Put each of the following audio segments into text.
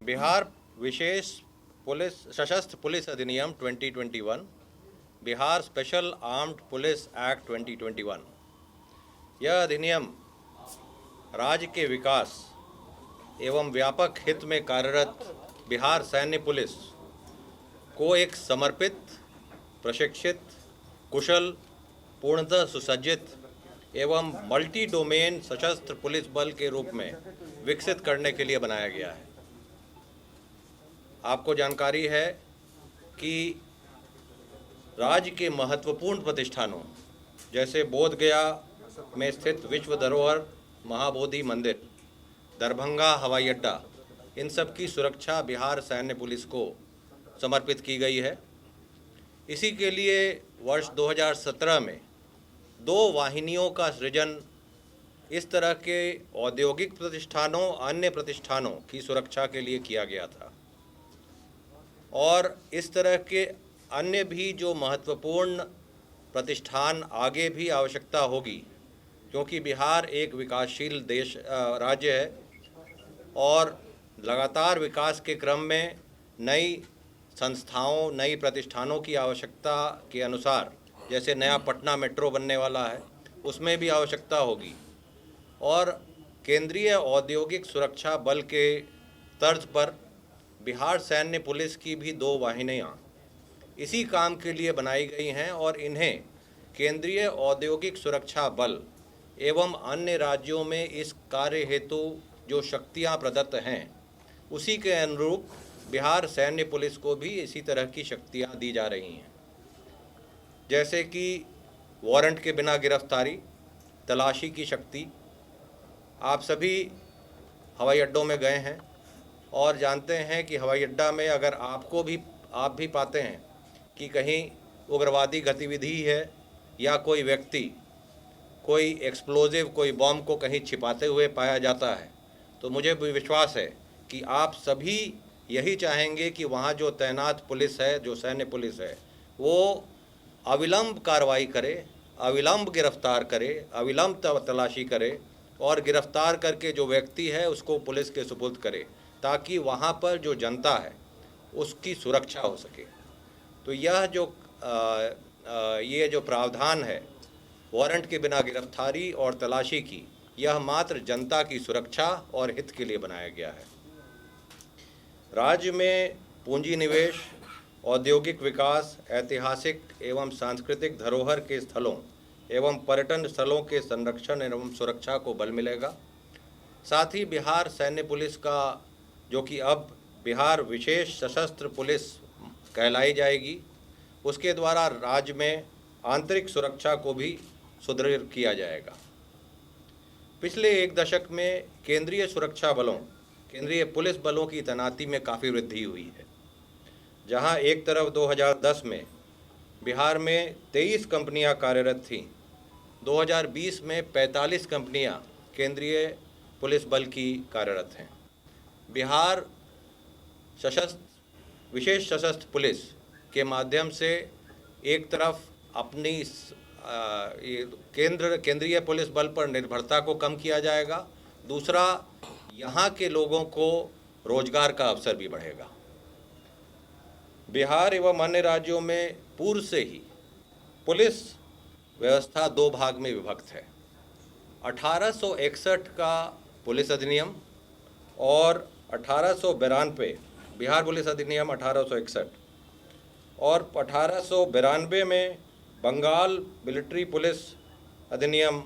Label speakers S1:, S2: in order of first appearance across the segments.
S1: बिहार विशेष police सशस्त्र police अधिनियम 2021, Bihar special armed police act 2021। यह अधिनियम राज्य के विकास एवं व्यापक हित में कार्यरत बिहार सैन्य पुलिस को एक समर्पित, प्रशिक्षित, कुशल, पूर्णतः सुसज्जित एवं मल्टी डोमेन सशस्त्र पुलिस बल के रूप में विकसित करने के लिए बनाया गया है। आपको जानकारी है कि राज्य के महत्वपूर्ण प्रतिष्ठानों जैसे बोधगया में स्थित विश्व धरोहर महाबोधि मंदिर, दरभंगा हवाई अड्डा, इन सब की सुरक्षा बिहार सैन्य पुलिस को समर्पित की गई है। इसी के लिए वर्ष 2017 में 2 वाहिनियों का सृजन इस तरह के औद्योगिक प्रतिष्ठानों, अन्य प्रतिष्ठानों की सुरक्षा के लिए किया गया था। और इस तरह के अन्य भी जो महत्वपूर्ण प्रतिष्ठान आगे भी आवश्यकता होगी, क्योंकि बिहार एक विकासशील राज्य है और लगातार विकास के क्रम में नई संस्थाओं, नई प्रतिष्ठानों की आवश्यकता के अनुसार, जैसे नया पटना मेट्रो बनने वाला है, उसमें भी आवश्यकता होगी। और केंद्रीय औद्योगिक सुरक्षा बल के तर्ज पर बिहार सैन्य पुलिस की भी 2 वाहिनियाँ इसी काम के लिए बनाई गई हैं और इन्हें केंद्रीय औद्योगिक सुरक्षा बल एवं अन्य राज्यों में इस कार्य हेतु जो शक्तियाँ प्रदत्त हैं, उसी के अनुरूप बिहार सैन्य पुलिस को भी इसी तरह की शक्तियाँ दी जा रही हैं। जैसे कि वारंट के बिना गिरफ्तारी, तलाशी की शक्ति। आप सभी हवाई अड्डों में गए हैं और जानते हैं कि हवाई अड्डा में अगर आप भी पाते हैं कि कहीं उग्रवादी गतिविधि है या कोई व्यक्ति कोई एक्सप्लोजिव, कोई बॉम्ब को कहीं छिपाते हुए पाया जाता है, तो मुझे भी विश्वास है कि आप सभी यही चाहेंगे कि वहाँ जो तैनात पुलिस है, जो सैन्य पुलिस है, वो अविलंब कार्रवाई करे, अविलंब गिरफ्तार करे, अविलंब तलाशी करे और गिरफ्तार करके जो व्यक्ति है उसको पुलिस के सुपुर्द करे, ताकि वहाँ पर जो जनता है उसकी सुरक्षा हो सके। तो यह जो प्रावधान है वारंट के बिना गिरफ्तारी और तलाशी की, यह मात्र जनता की सुरक्षा और हित के लिए बनाया गया है। राज्य में पूंजी निवेश, औद्योगिक विकास, ऐतिहासिक एवं सांस्कृतिक धरोहर के स्थलों एवं पर्यटन स्थलों के संरक्षण एवं सुरक्षा को बल मिलेगा। साथ ही बिहार सैन्य पुलिस का, जो कि अब बिहार विशेष सशस्त्र पुलिस कहलाई जाएगी, उसके द्वारा राज्य में आंतरिक सुरक्षा को भी सुदृढ़ किया जाएगा। पिछले 1 दशक में केंद्रीय सुरक्षा बलों, केंद्रीय पुलिस बलों की तैनाती में काफ़ी वृद्धि हुई है। जहां एक तरफ 2010 में बिहार में 23 कंपनियां कार्यरत थीं, 2020 में 45 कंपनियां केंद्रीय पुलिस बल की कार्यरत हैं। बिहार विशेष सशस्त्र पुलिस के माध्यम से एक तरफ अपनी केंद्रीय पुलिस बल पर निर्भरता को कम किया जाएगा, दूसरा यहाँ के लोगों को रोजगार का अवसर भी बढ़ेगा। बिहार एवं अन्य राज्यों में पूर्व से ही पुलिस व्यवस्था 2 भाग में विभक्त है। 1861 का पुलिस अधिनियम और 1892 बिहार पुलिस अधिनियम 1861 और 1892 में बंगाल मिलिट्री पुलिस अधिनियम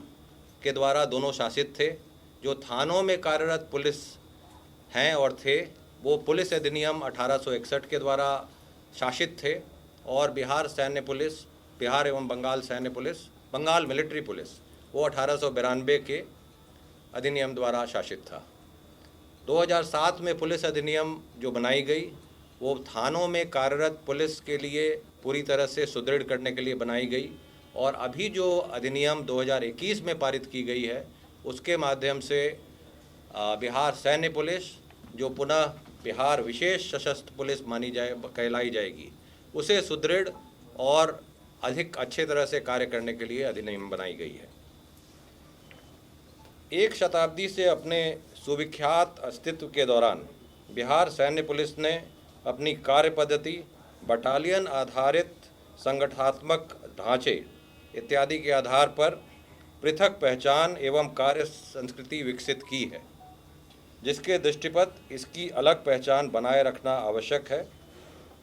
S1: के द्वारा दोनों शासित थे। जो थानों में कार्यरत पुलिस हैं और थे, वो पुलिस अधिनियम 1861 के द्वारा शासित थे और बिहार सैन्य पुलिस, बिहार एवं बंगाल सैन्य पुलिस, बंगाल मिलिट्री पुलिस, वो 1892 के अधिनियम द्वारा शासित था। 2007 में पुलिस अधिनियम जो बनाई गई, वो थानों में कार्यरत पुलिस के लिए पूरी तरह से सुदृढ़ करने के लिए बनाई गई और अभी जो अधिनियम 2021 में पारित की गई है, उसके माध्यम से बिहार सैन्य पुलिस, जो पुनः बिहार विशेष सशस्त्र पुलिस कहलाई जाएगी, उसे सुदृढ़ और अधिक अच्छे तरह से कार्य करने के लिए अधिनियम बनाई गई है। 1 शताब्दी से अपने सुविख्यात अस्तित्व के दौरान बिहार सैन्य पुलिस ने अपनी कार्य पद्धति, बटालियन आधारित संगठनात्मक ढांचे इत्यादि के आधार पर पृथक पहचान एवं कार्य संस्कृति विकसित की है, जिसके दृष्टिपत इसकी अलग पहचान बनाए रखना आवश्यक है।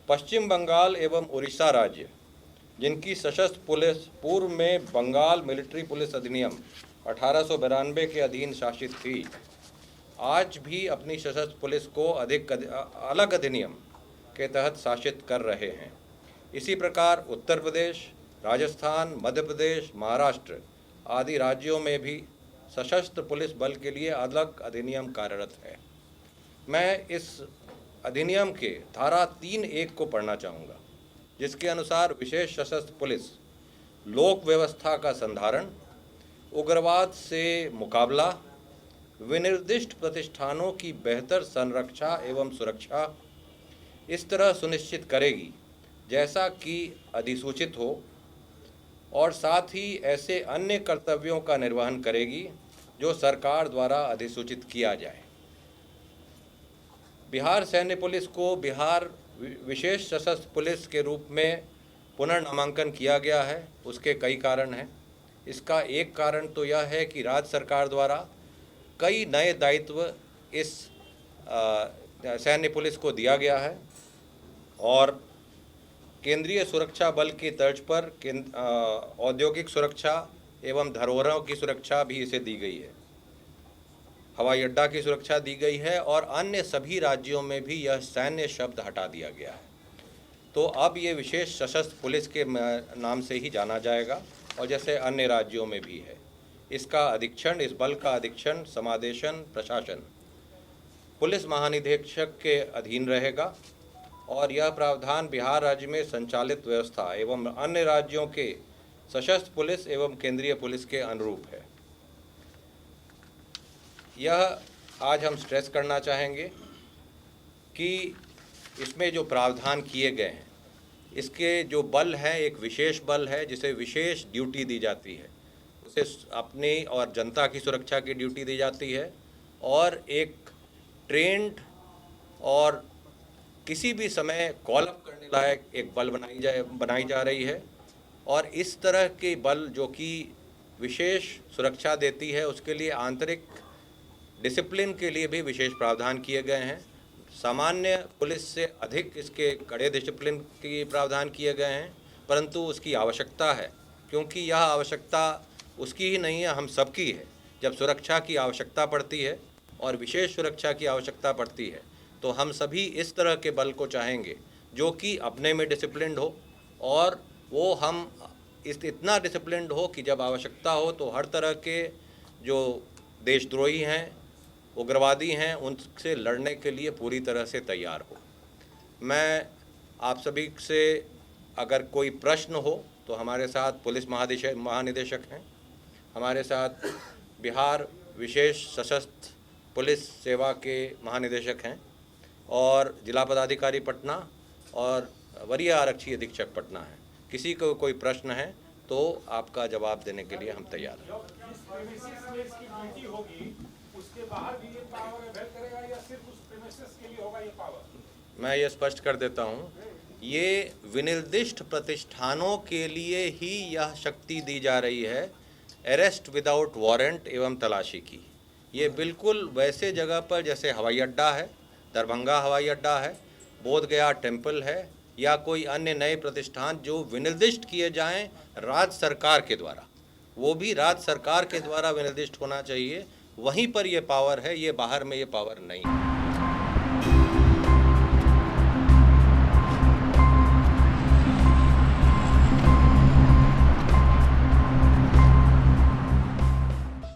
S1: पश्चिम बंगाल एवं उड़ीसा राज्य, जिनकी सशस्त्र पुलिस पूर्व में बंगाल मिलिट्री पुलिस अधिनियम 1892 के अधीन शासित थी, आज भी अपनी सशस्त्र पुलिस को अलग अधिनियम के तहत शासित कर रहे हैं। इसी प्रकार उत्तर प्रदेश, राजस्थान, मध्य प्रदेश, महाराष्ट्र आदि राज्यों में भी सशस्त्र पुलिस बल के लिए अलग अधिनियम कार्यरत है। मैं इस अधिनियम के धारा 3(1) को पढ़ना चाहूँगा, जिसके अनुसार विशेष सशस्त्र पुलिस लोक व्यवस्था का संधारण, उग्रवाद से मुकाबला, विनिर्दिष्ट प्रतिष्ठानों की बेहतर संरक्षा एवं सुरक्षा इस तरह सुनिश्चित करेगी जैसा कि अधिसूचित हो, और साथ ही ऐसे अन्य कर्तव्यों का निर्वहन करेगी जो सरकार द्वारा अधिसूचित किया जाए। बिहार सैन्य पुलिस को बिहार विशेष सशस्त्र पुलिस के रूप में पुनर्नामांकन किया गया है। उसके कई कारण हैं। इसका एक कारण तो यह है कि राज्य सरकार द्वारा कई नए दायित्व इस सैन्य पुलिस को दिया गया है, और केंद्रीय सुरक्षा बल की तर्ज पर औद्योगिक सुरक्षा एवं धरोहरों की सुरक्षा भी इसे दी गई है, हवाई अड्डा की सुरक्षा दी गई है, और अन्य सभी राज्यों में भी यह सैन्य शब्द हटा दिया गया है। तो अब ये विशेष सशस्त्र पुलिस के नाम से ही जाना जाएगा, और जैसे अन्य राज्यों में भी है। इसका अधीक्षण, इस बल का अधीक्षण, समादेशन, प्रशासन पुलिस महानिदेशक के अधीन रहेगा, और यह प्रावधान बिहार राज्य में संचालित व्यवस्था एवं अन्य राज्यों के सशस्त्र पुलिस एवं केंद्रीय पुलिस के अनुरूप है। यह आज हम स्ट्रेस करना चाहेंगे कि इसमें जो प्रावधान किए गए हैं, इसके जो बल है, एक विशेष बल है जिसे विशेष ड्यूटी दी जाती है, उसे अपनी और जनता की सुरक्षा की ड्यूटी दी जाती है, और एक ट्रेंड और किसी भी समय कॉल अप करने लायक एक बल बनाई जा रही है। और इस तरह के बल जो कि विशेष सुरक्षा देती है, उसके लिए आंतरिक डिसिप्लिन के लिए भी विशेष प्रावधान किए गए हैं। सामान्य पुलिस से अधिक इसके कड़े डिसिप्लिन के प्रावधान किए गए हैं, परंतु उसकी आवश्यकता है, क्योंकि यह आवश्यकता उसकी ही नहीं है, हम सबकी है। जब सुरक्षा की आवश्यकता पड़ती है और विशेष सुरक्षा की आवश्यकता पड़ती है, तो हम सभी इस तरह के बल को चाहेंगे जो कि अपने में डिसिप्लिन्ड हो, और वो हम इतना डिसिप्लिन्ड हो कि जब आवश्यकता हो तो हर तरह के जो देशद्रोही हैं, उग्रवादी हैं, उनसे लड़ने के लिए पूरी तरह से तैयार हो। मैं आप सभी से अगर कोई प्रश्न हो तो हमारे साथ पुलिस महानिदेशक हैं, हमारे साथ बिहार विशेष सशस्त्र पुलिस सेवा के महानिदेशक हैं, और जिला पदाधिकारी पटना और वरीय आरक्षी अधीक्षक पटना है। किसी को कोई प्रश्न है तो आपका जवाब देने के लिए हम तैयार हैं। मैं ये स्पष्ट कर देता हूँ, ये विनिर्दिष्ट प्रतिष्ठानों के लिए ही यह शक्ति दी जा रही है, अरेस्ट विदाउट वारंट एवं तलाशी की। ये बिल्कुल वैसे जगह पर जैसे हवाई अड्डा है, दरभंगा हवाई अड्डा है, बोधगया टेम्पल है, या कोई अन्य नए प्रतिष्ठान जो विनिर्दिष्ट किए जाएं राज्य सरकार के द्वारा, वो भी राज्य सरकार के द्वारा विनिर्दिष्ट होना चाहिए। वहीं पर ये पावर है, ये बाहर में ये पावर नहीं है।